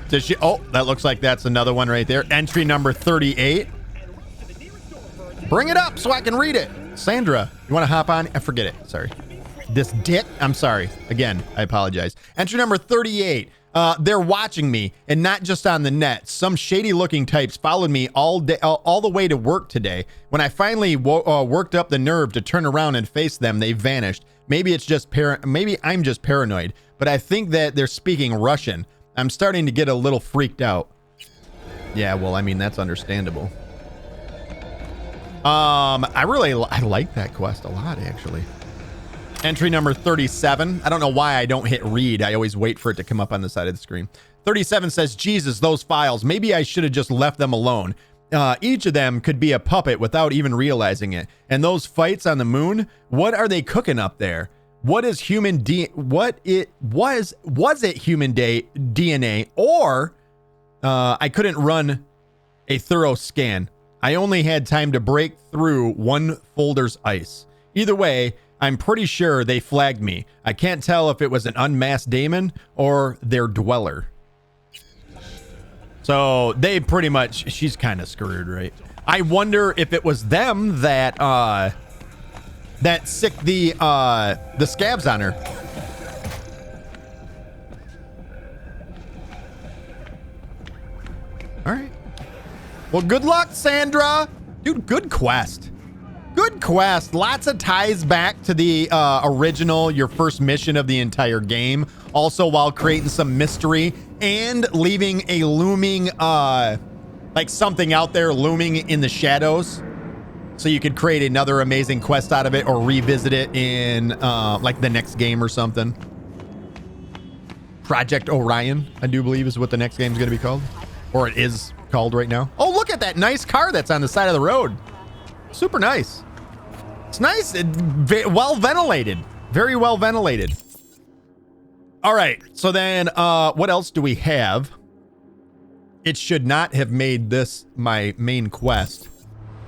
Does she? Oh, that looks like that's another one right there. Entry number 38. Bring it up so I can read it. Sandra, you want to hop on? I forget it. Sorry. This dick. I'm sorry. Again, I apologize. Entry number 38. They're watching me, and not just on the net. Some shady-looking types followed me all day, all the way to work today. When I finally worked up the nerve to turn around and face them, they vanished. Maybe it's just maybe I'm just paranoid, but I think that they're speaking Russian. I'm starting to get a little freaked out. Yeah, well, I mean, that's understandable. I like that quest a lot, actually. Entry number 37. I don't know why I don't hit read. I always wait for it to come up on the side of the screen. 37 says, Jesus, those files. Maybe I should have just left them alone. Each of them could be a puppet without even realizing it. And those fights on the moon, what are they cooking up there? What is human was it human DNA, or I couldn't run a thorough scan. I only had time to break through one folder's ice. Either way, I'm pretty sure they flagged me. I can't tell if it was an unmasked daemon or their dweller. So they pretty much, she's kind of screwed, right? I wonder if it was them that that sicked the scabs on her. All right. Well, good luck, Sandra. Dude, good quest. Good quest. Lots of ties back to the original, your first mission of the entire game. Also, while creating some mystery and leaving a looming, like something out there looming in the shadows. So you could create another amazing quest out of it or revisit it in like the next game or something. Project Orion, I do believe, is what the next game is going to be called. Or it is called right now. Oh, look at that nice car that's on the side of the road. Super nice. It's nice. Well ventilated. Very well ventilated. All right. So then what else do we have? It should not have made this my main quest.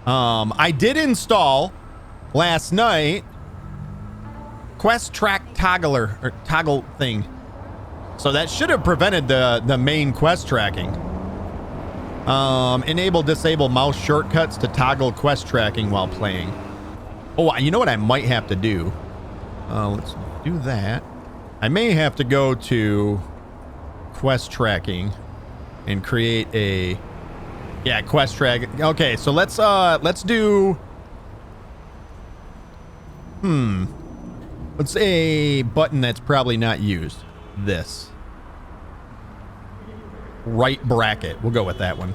I did install last night quest track toggler or toggle thing. So that should have prevented the main quest tracking. Enable disable mouse shortcuts to toggle quest tracking while playing. Oh, you know what I might have to do? Let's do that. I may have to go to quest tracking and create a quest track. Okay, so let's do what's a button that's probably not used? This right bracket. We'll go with that one.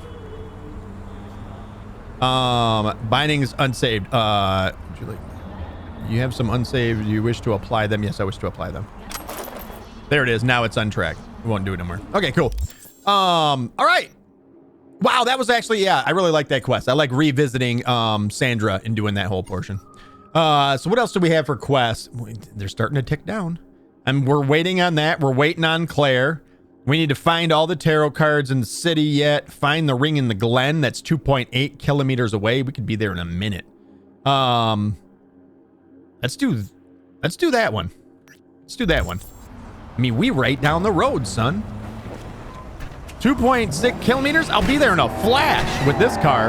Bindings unsaved. Would you like? You have some unsaved. You wish to apply them? Yes, I wish to apply them. There it is. Now it's untracked. We won't do it anymore. Okay, cool. All right. Wow, that was actually, I really like that quest. I like revisiting Sandra and doing that whole portion. So what else do we have for quests? They're starting to tick down. And we're waiting on that. We're waiting on Claire. We need to find all the tarot cards in the city yet. Find the ring in the Glen. That's 2.8 kilometers away. We could be there in a minute. Let's do that one. Let's do that one. I mean, we right down the road, son. 2.6 kilometers? I'll be there in a flash with this car.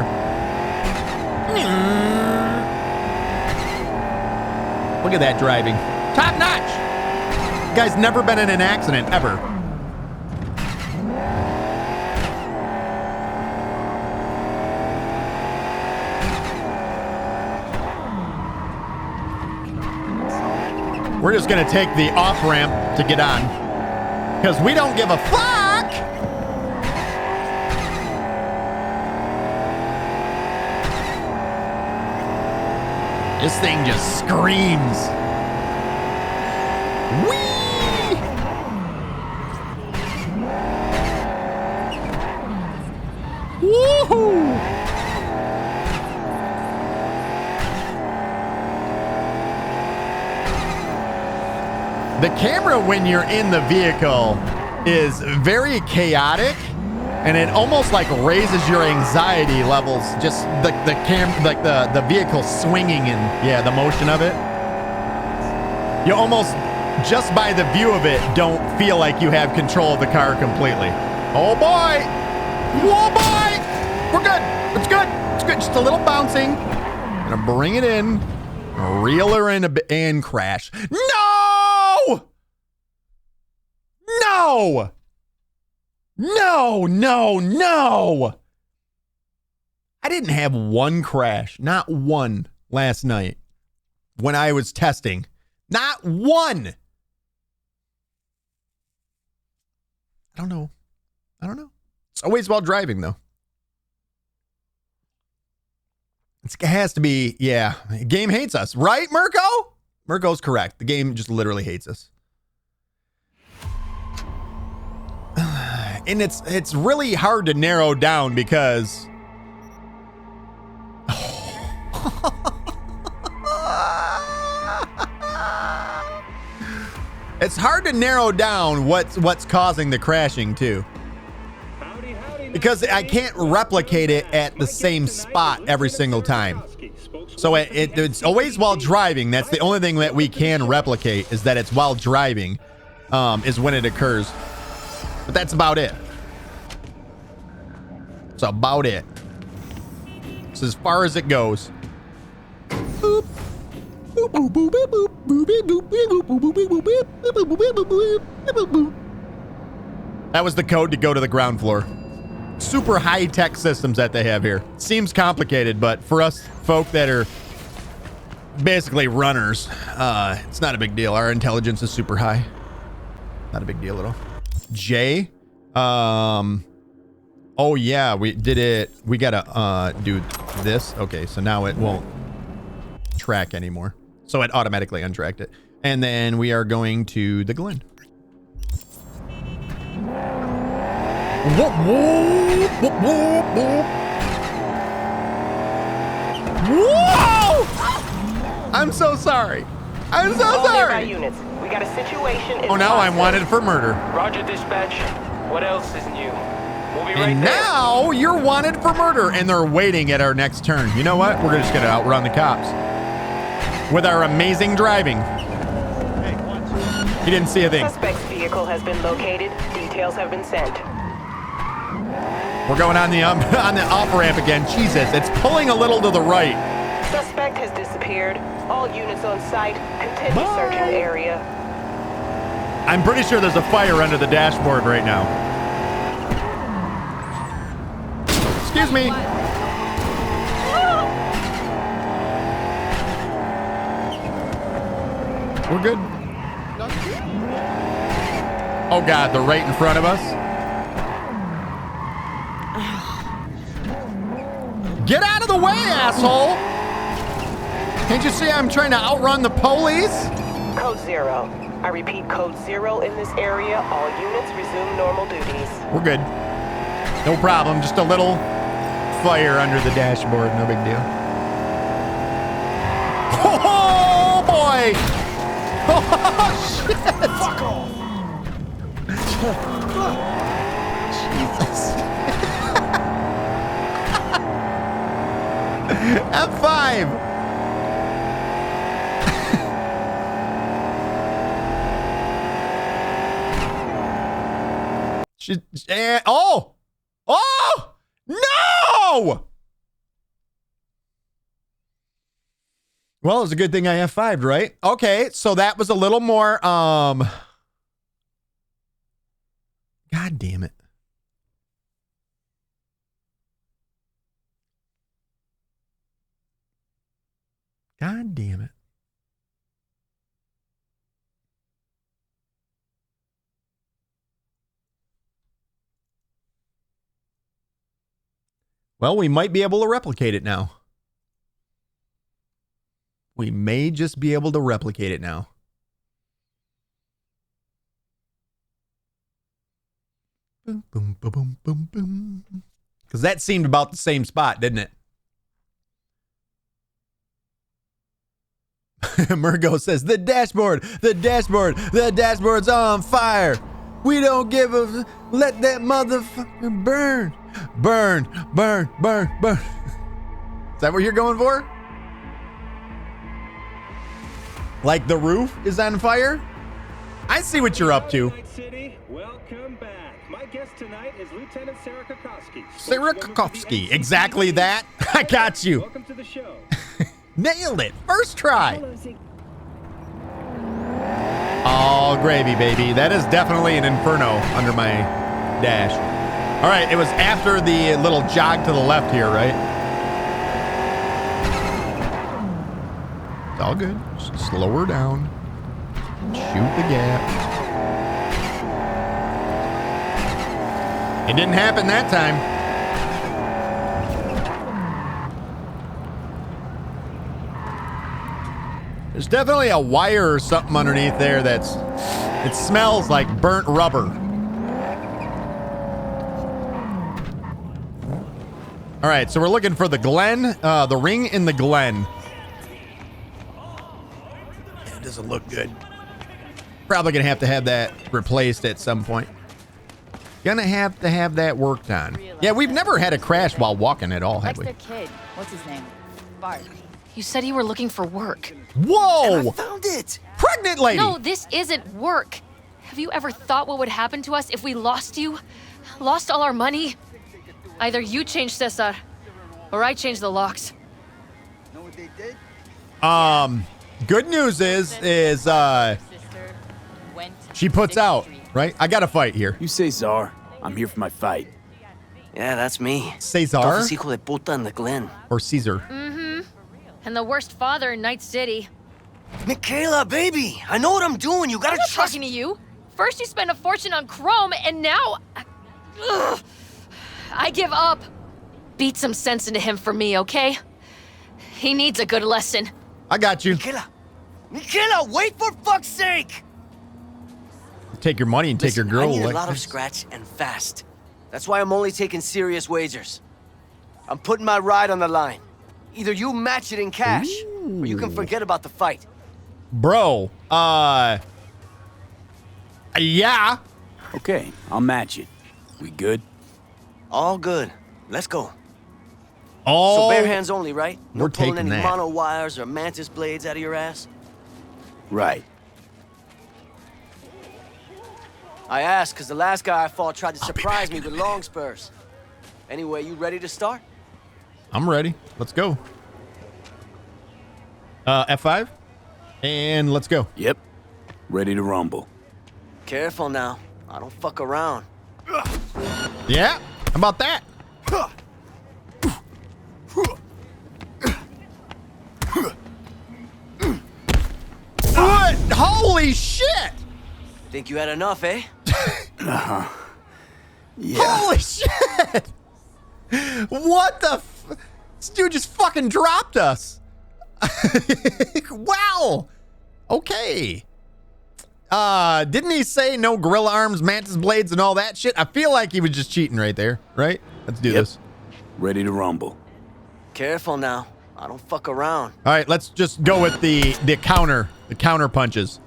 Look at that driving. Top notch. Guy's never been in an accident, ever. We're just gonna take the off-ramp to get on. Because we don't give a fuck! This thing just screams. Whee! Woohoo! The camera when you're in the vehicle is very chaotic, and it almost like raises your anxiety levels. Just the vehicle swinging and the motion of it. You almost, just by the view of it, don't feel like you have control of the car completely. Oh boy. Whoa boy. We're good. It's good. It's good. Just a little bouncing. Gonna bring it in. Reel her in a bit and crash. No! No! No, no, no! I didn't have one crash. Not one last night when I was testing. Not one. I don't know. It's always while driving, though. It has to be, yeah. The game hates us, right, Mirko? Mirko's correct. The game just literally hates us. And it's really hard to narrow down because it's hard to narrow down what's causing the crashing too. Because I can't replicate it at the same spot every single time. So it's always while driving. That's the only thing that we can replicate, is that it's while driving is when it occurs. But that's about it. It's about it. It's as far as it goes. That was the code to go to the ground floor. Super high-tech systems that they have here. Seems complicated, but for us folk that are basically runners, it's not a big deal. Our intelligence is super high. Not a big deal at all. Jay, oh yeah, we did it. We gotta do this. Okay, so now it won't track anymore. So it automatically untracked it. And then we are going to the Glen. Whoop, whoop, whoop, whoop, whoop. Whoa! I'm so sorry. I'm so sorry. Units. We got a situation in oh, now I'm wanted for murder. Roger, dispatch. What else is new? We'll be right and there. Now you're wanted for murder, and they're waiting at our next turn. You know what? We're just gonna outrun the cops with our amazing driving. He didn't see a thing. Suspect's vehicle has been located. Details have been sent. We're going on the off ramp again. Jesus, it's pulling a little to the right. Suspect has disappeared. All units on site. Continue searching the area. I'm pretty sure there's a fire under the dashboard right now. Excuse me. We're good. Oh God, they're right in front of us. Get out of the way, asshole! Can't you see I'm trying to outrun the police? Code 0. I repeat, code 0 in this area. All units resume normal duties. We're good. No problem. Just a little fire under the dashboard. No big deal. Oh, boy! Oh, shit! Fuck off! Jesus. F5! Oh! No! Well, it was a good thing I F5'd, right? Okay, so that was a little more, God damn it. God damn it. Well, we might be able to replicate it now. We may just be able to replicate it now. Boom, boom, boom, boom, boom, boom. Because that seemed about the same spot, didn't it? Murgo says, the dashboard's on fire. We don't give a, let that motherfucker burn. Burn. Is that what you're going for? Like the roof is on fire? I see what you're up to. City, welcome back. My guest tonight is Lieutenant Sarah Kokovsky. Sarah Kokovsky. Exactly that. I got you. Welcome to the show. Nailed it. First try. Oh, gravy, baby. That is definitely an inferno under my dash. All right. It was after the little jog to the left here, right? It's all good. Just slow her down. Shoot the gap. It didn't happen that time. There's definitely a wire or something underneath there it smells like burnt rubber. All right, so we're looking for the Glen, the ring in the Glen. It doesn't look good. Probably gonna have to have that replaced at some point. Gonna have to have that worked on. Yeah, we've never had a crash while walking at all, have we? That's their kid. What's his name? Bart. You said you were looking for work. Whoa! I found it! Pregnant lady! No, this isn't work. Have you ever thought what would happen to us if we lost you? Lost all our money? Either you change Cesar, or I change the locks. Know what they did? Good news is she puts out, right? I got to fight here. You say Czar. I'm here for my fight. Yeah, that's me. Cesar Toughest hijo de puta in the Glen. or Caesar? And the worst father in Night City. Michaela, baby! I know what I'm doing. You gotta I'm not trust talking to you. First you spend a fortune on chrome, and now... Ugh, I give up. Beat some sense into him for me, okay? He needs a good lesson. I got you. Michaela, wait for fuck's sake! Take your money and take your Listen, girl. I need a like lot of this. scratch and fast. That's why I'm only taking serious wagers. I'm putting my ride on the line. Either you match it in cash, or you can forget about the fight. Bro, yeah. Okay, I'll match it. We good? All good. Let's go. Oh, So bare hands only, right? No We're pulling taking any that. mono wires or mantis blades out of your ass? Right. I asked because the last guy I fought tried to surprise me with long spurs. Anyway, you ready to start? I'm ready. Let's go. F5. And let's go. Yep. Ready to rumble. Careful now. I don't fuck around. Yeah. How about that? What? Holy shit! Think you had enough, eh? Yeah. Holy shit! What the this dude just fucking dropped us. Wow. Okay. Didn't he say no gorilla arms, mantis blades, and all that shit? I feel like he was just cheating right there, right? Let's do this. Ready to rumble. Careful now. I don't fuck around. All right, let's just go with the counter punches.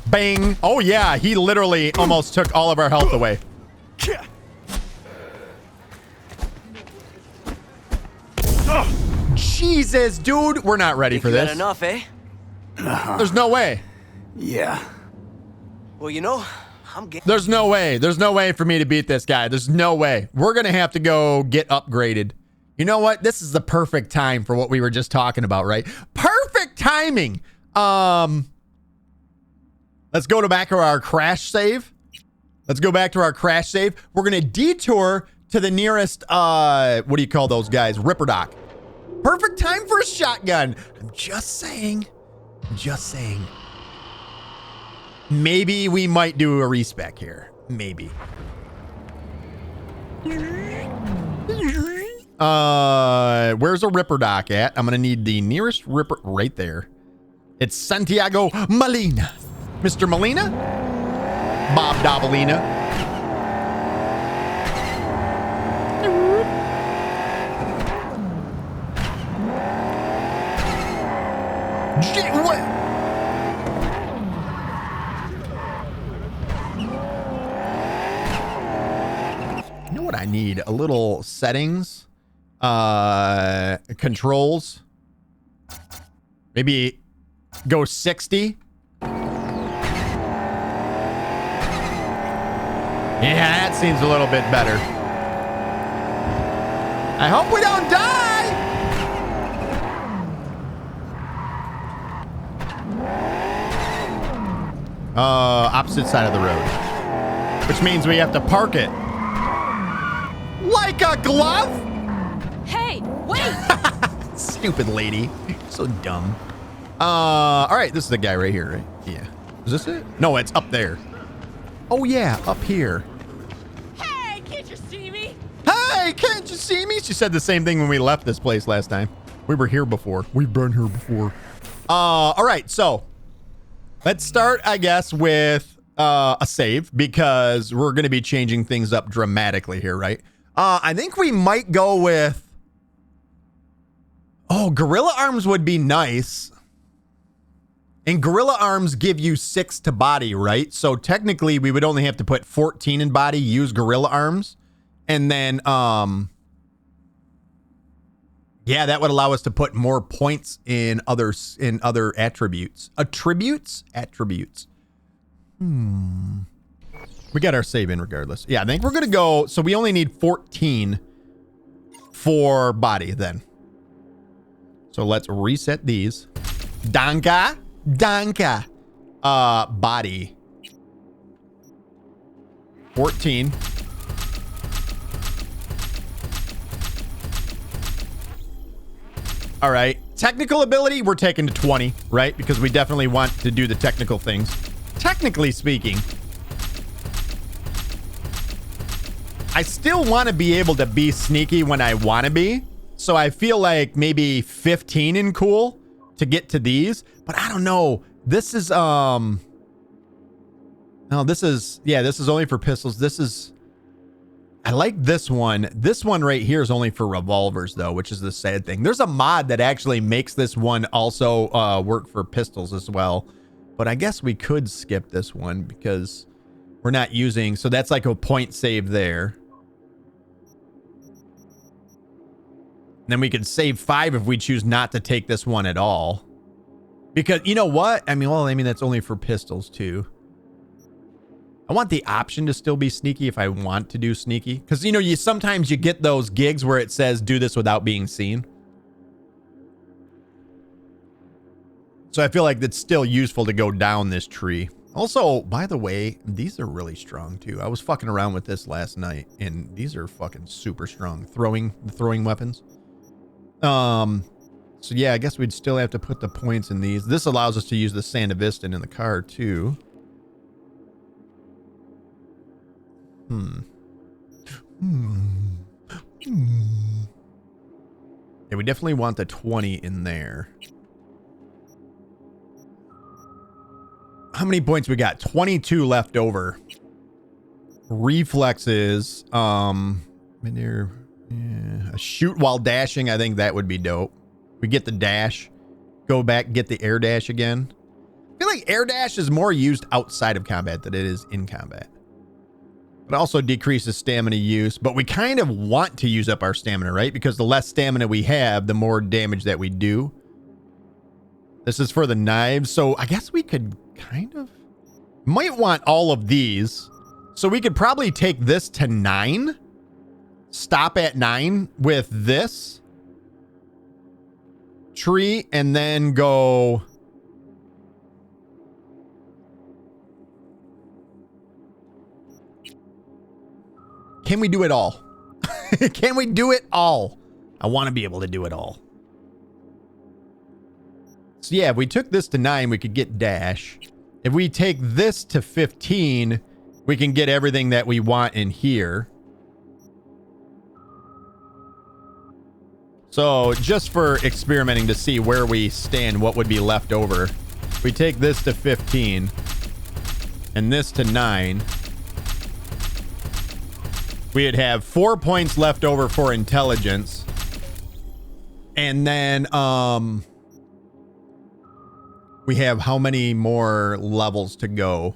Bang. Oh yeah, he literally almost took all of our health away. Jesus, dude, we're not ready Think for you had this. enough, eh? There's no way. Yeah. Well, you know, I'm getting... There's no way. There's no way for me to beat this guy. There's no way. We're going to have to go get upgraded. You know what? This is the perfect time for what we were just talking about, right? Perfect timing. Let's go back to our crash save. Let's go back to our crash save. We're going to detour to the nearest, what do you call those guys? Ripper Dock. Perfect time for a shotgun. I'm just saying. Just saying. Maybe we might do a respec here. Maybe. Where's a Ripper Dock at? I'm gonna need the nearest Ripper right there. It's Santiago Molina. Mr. Molina? Bob Davalina. What? You know what I need? A little settings, controls. Maybe go 60. Yeah, that seems a little bit better. I hope we don't die. Opposite side of the road, which means we have to park it like a glove. Hey, wait! Stupid lady, so dumb. All right, this is the guy right here, right? Yeah. Is this it? No, it's up there. Oh yeah, up here. Hey, can't you see me? Hey, can't you see me? She said the same thing when we left this place last time. We were here before. We've been here before. All right, so let's start, I guess, with a save because we're going to be changing things up dramatically here, right? I think we might go with... Oh, gorilla arms would be nice. And gorilla arms give you 6 to body, right? So technically we would only have to put 14 in body, use gorilla arms. And then, yeah, that would allow us to put more points in other attributes. Attributes? We got our save in regardless. Yeah, I think we're going to go. So we only need 14 for body then. So let's reset these. Danka. Body. 14. All right. Technical ability, we're taking to 20, right? Because we definitely want to do the technical things. Technically speaking, I still want to be able to be sneaky when I want to be. So I feel like maybe 15 in cool to get to these, but I don't know. This is, no, this is only for pistols. I like this one. This one right here is only for revolvers though, which is the sad thing. There's a mod that actually makes this one also work for pistols as well. But I guess we could skip this one because we're not using, so that's like a point save there. Then we could save 5 if we choose not to take this one at all. Because you know what? I mean, that's only for pistols too. I want the option to still be sneaky if I want to do sneaky. Because, you know, sometimes you get those gigs where it says do this without being seen. So I feel like it's still useful to go down this tree. Also, by the way, these are really strong too. I was fucking around with this last night and these are fucking super strong. Throwing weapons. So yeah, I guess we'd still have to put the points in these. This allows us to use the Sandevistan in the car too. Yeah, we definitely want the 20 in there. How many points we got? 22 left over. Reflexes. Yeah, a shoot while dashing. I think that would be dope. We get the dash. Go back, get the air dash again. I feel like air dash is more used outside of combat than it is in combat. It also decreases stamina use, but we kind of want to use up our stamina, right? Because the less stamina we have, the more damage that we do. This is for the knives. So I guess we could kind of might want all of these. So we could probably take this to 9. Stop at 9 with this tree and then go. Can we do it all? Can we do it all? I want to be able to do it all. So yeah, if we took this to 9, we could get dash. If we take this to 15, we can get everything that we want in here. So just for experimenting to see where we stand, what would be left over. We take this to 15 and this to 9. We'd have 4 points left over for intelligence. And then we have how many more levels to go?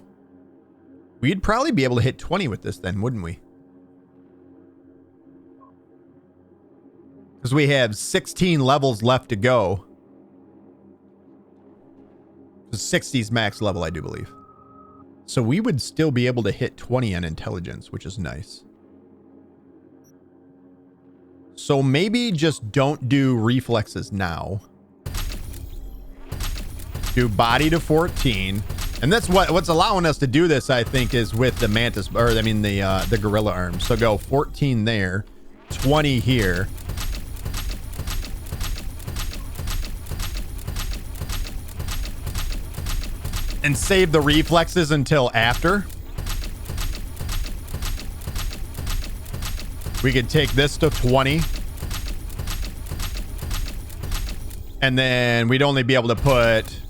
We'd probably be able to hit 20 with this then, wouldn't we? Because we have 16 levels left to go. 60's max level, I do believe. So we would still be able to hit 20 on intelligence, which is nice. So maybe just don't do reflexes now. Do body to 14. And that's what's allowing us to do this, I think, is with the mantis, or I mean the gorilla arms. So go 14 there, 20 here. And save the reflexes until after. We could take this to 20. And then we'd only be able to put...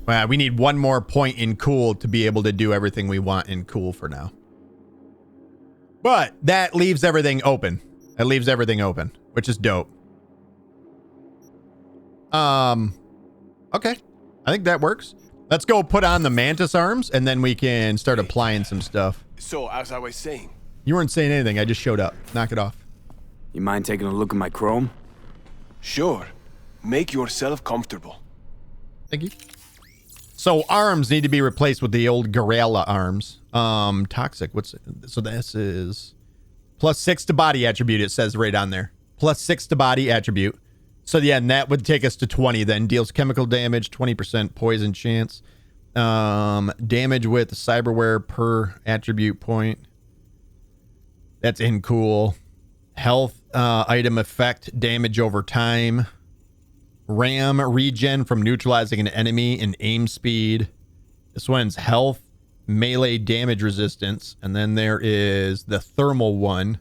Well, we need one more point in cool to be able to do everything we want in cool for now. But that leaves everything open. That leaves everything open, which is dope. Okay. I think that works. Let's go put on the mantis arms, and then we can start applying some stuff. So, as I was saying... You weren't saying anything. I just showed up. Knock it off. You mind taking a look at my chrome? Sure. Make yourself comfortable. Thank you. So arms need to be replaced with the old gorilla arms. Toxic. What's it? So this is +6 to body attribute. It says right on there. +6 to body attribute. So yeah, and that would take us to 20 then. Deals chemical damage, 20% poison chance. Damage with cyberware per attribute point. That's in cool. Health item effect, damage over time. RAM regen from neutralizing an enemy and aim speed. This one's health, melee damage resistance. And then there is the thermal one,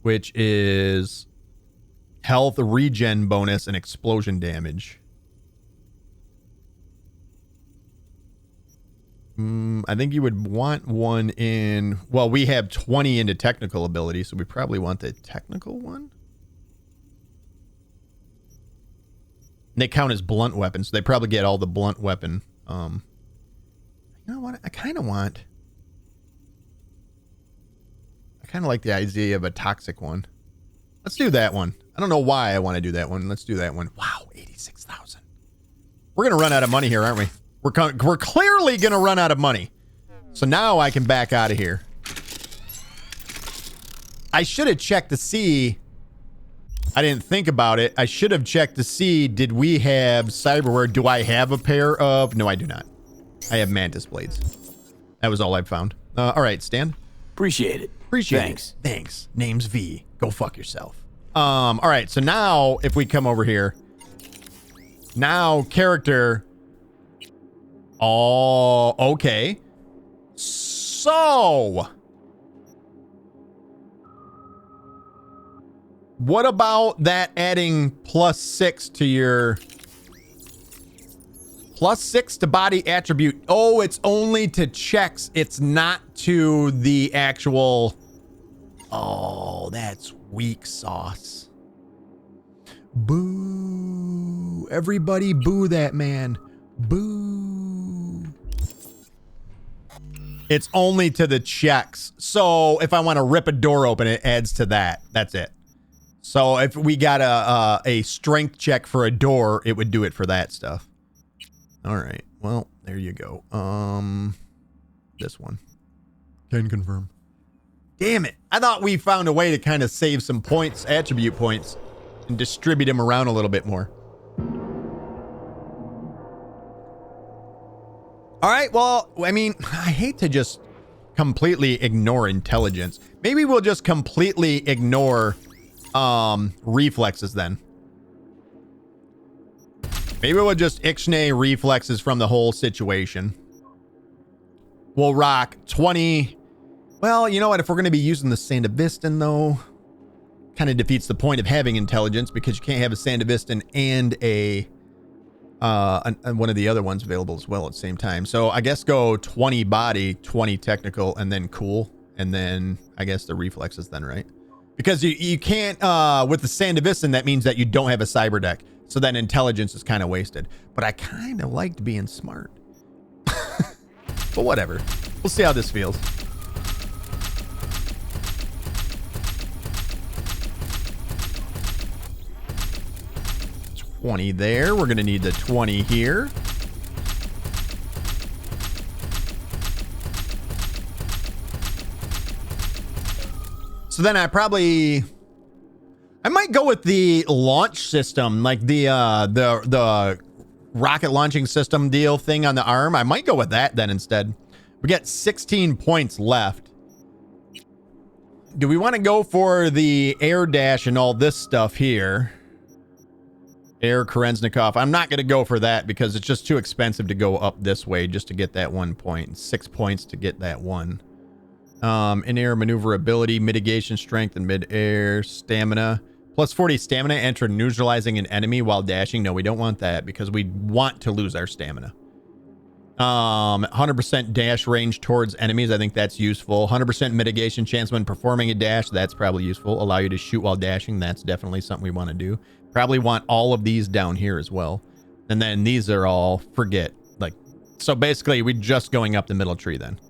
which is health regen bonus and explosion damage. I think you would want one in... Well, we have 20 into technical ability, so we probably want the technical one. And they count as blunt weapons, so they probably get all the blunt weapon. You know what? I kind of like the idea of a toxic one. Let's do that one. I don't know why I want to do that one. Let's do that one. Wow, 86,000. We're going to run out of money here, aren't we? We're clearly going to run out of money. So now I can back out of here. I should have checked to see. I didn't think about it. I should have checked to see, did we have cyberware? Do I have a pair of... No, I do not. I have mantis blades. That was all I found. All right, Stan. Appreciate it. Thanks. Thanks. Name's V. Go fuck yourself. All right, so now if we come over here. Now character... Oh, okay. So, what about that adding +6 to your... +6 to body attribute. Oh, it's only to checks. It's not to the actual... Oh, that's weak sauce. Boo. Everybody boo that man. Boo. It's only to the checks. So if I want to rip a door open, it adds to that. That's it. So if we got a strength check for a door, it would do it for that stuff. All right. Well, there you go. This one. Can confirm. Damn it. I thought we found a way to kind of save some points, attribute points, and distribute them around a little bit more. All right, well, I mean, I hate to just completely ignore intelligence. Maybe we'll just completely ignore reflexes then. Maybe we'll just ixnay reflexes from the whole situation. We'll rock 20. Well, you know what? If we're going to be using the Sandevistan, though, kind of defeats the point of having intelligence because you can't have a Sandevistan and one of the other ones available as well at the same time. So I guess go 20 body, 20 technical, and then cool. And then I guess the reflexes then, right? Because you can't, with the Sandevistan, that means that you don't have a cyber deck. So then intelligence is kind of wasted. But I kind of liked being smart. But whatever. We'll see how this feels. $20 there. We're going to need the 20 here. So then I might go with the launch system, like the rocket launching system deal thing on the arm. I might go with that then instead. We got 16 points left. Do we want to go for the air dash and all this stuff here? Air Kerensnikov. I'm not going to go for that because it's just too expensive to go up this way just to get that 1 point. 6 points to get that one. In-air maneuverability, mitigation strength, and mid-air stamina. Plus 40 stamina after neutralizing an enemy while dashing. No, we don't want that because we want to lose our stamina. 100% dash range towards enemies. I think that's useful. 100% mitigation chance when performing a dash. That's probably useful. Allow you to shoot while dashing. That's definitely something we want to do. Probably want all of these down here as well. And then these are all forget. Like, so basically we're just going up the middle tree then.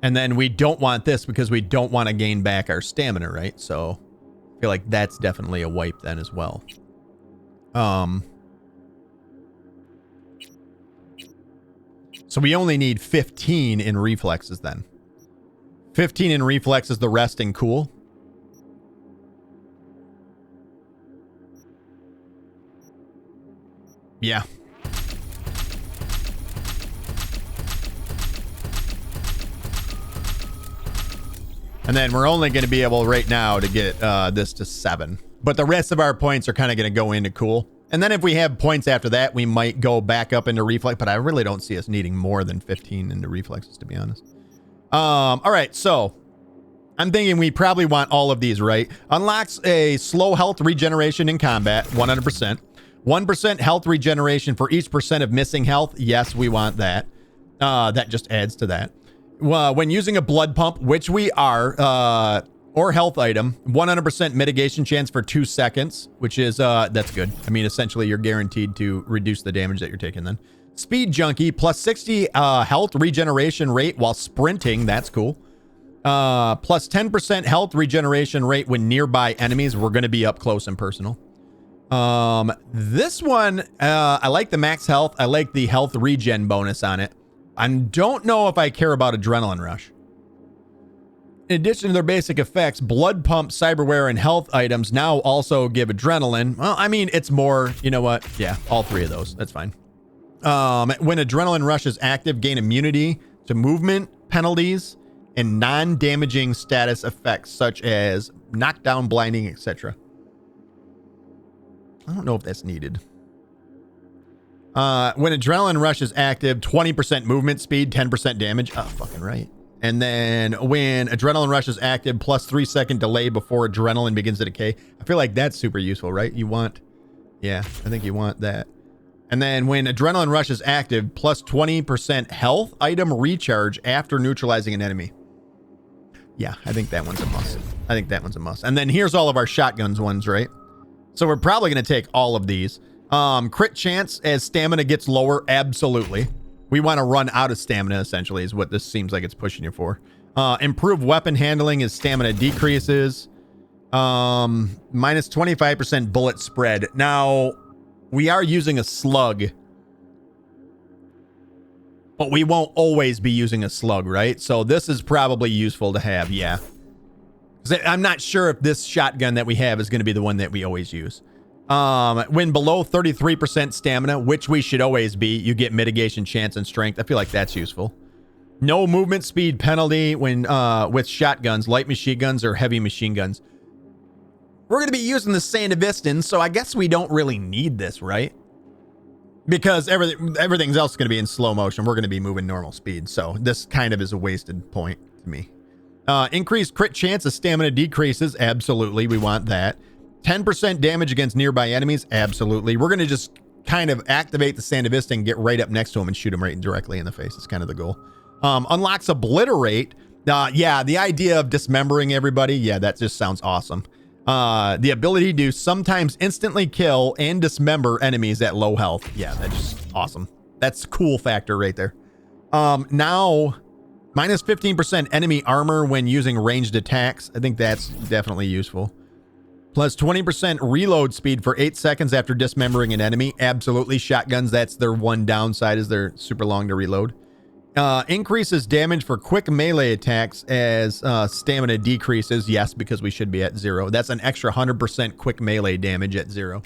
And then we don't want this because we don't want to gain back our stamina, right? So I feel like that's definitely a wipe then as well. So we only need 15 in reflexes then. 15 in reflexes, the rest in cool. Yeah. And then we're only going to be able right now to get this to 7. But the rest of our points are kind of going to go into cool. And then if we have points after that, we might go back up into reflex. But I really don't see us needing more than 15 into reflexes, to be honest. All right, so I'm thinking we probably want all of these, right? Unlocks a slow health regeneration in combat, 100%. 1% health regeneration for each percent of missing health. Yes, we want that. That just adds to that. When using a blood pump, which we are, or health item, 100% mitigation chance for 2 seconds, which is, that's good. I mean, essentially, you're guaranteed to reduce the damage that you're taking then. Speed Junkie, plus 60 health regeneration rate while sprinting. That's cool. Plus 10% health regeneration rate when nearby enemies. We're going to be up close and personal. This one, I like the max health. I like the health regen bonus on it. I don't know if I care about Adrenaline Rush. In addition to their basic effects, Blood Pump, Cyberware, and health items now also give Adrenaline. Well, I mean, it's more, you know what? Yeah, all 3 of those. That's fine. When Adrenaline Rush is active, gain immunity to movement penalties and non-damaging status effects such as knockdown, blinding, etc. I don't know if that's needed. When Adrenaline Rush is active, 20% movement speed, 10% damage. Oh, fucking right. And then when Adrenaline Rush is active, plus 3-second delay before adrenaline begins to decay. I feel like that's super useful, right? You want, yeah, I think you want that. And then when Adrenaline Rush is active, plus 20% health item recharge after neutralizing an enemy. Yeah, I think that one's a must. I think that one's a must. And then here's all of our shotguns ones, right? So we're probably going to take all of these. Crit chance as stamina gets lower. Absolutely. We want to run out of stamina, essentially, is what this seems like it's pushing you for. Improved weapon handling as stamina decreases. Minus 25% bullet spread. Now, we are using a slug. But we won't always be using a slug, right? So this is probably useful to have, yeah. I'm not sure if this shotgun that we have is going to be the one that we always use. When below 33% stamina, which we should always be, you get mitigation chance and strength. I feel like that's useful. No movement speed penalty when with shotguns, light machine guns, or heavy machine guns. We're going to be using the Sandevistan, so I guess we don't really need this, right? Because everything else is going to be in slow motion. We're going to be moving normal speed, so this kind of is a wasted point to me. Increased crit chance as stamina decreases. Absolutely, we want that. 10% damage against nearby enemies. Absolutely. We're going to just kind of activate the Sandevistan and get right up next to him and shoot him right directly in the face. It's kind of the goal. Unlocks Obliterate. Yeah, the idea of dismembering everybody. Yeah, that just sounds awesome. The ability to sometimes instantly kill and dismember enemies at low health. Yeah, that's just awesome. That's cool factor right there. Now, minus 15% enemy armor when using ranged attacks. I think that's definitely useful. Plus 20% reload speed for 8 seconds after dismembering an enemy. Absolutely. Shotguns, that's their one downside, is they're super long to reload. Increases damage for quick melee attacks as stamina decreases. Yes, because we should be at 0. That's an extra 100% quick melee damage at 0.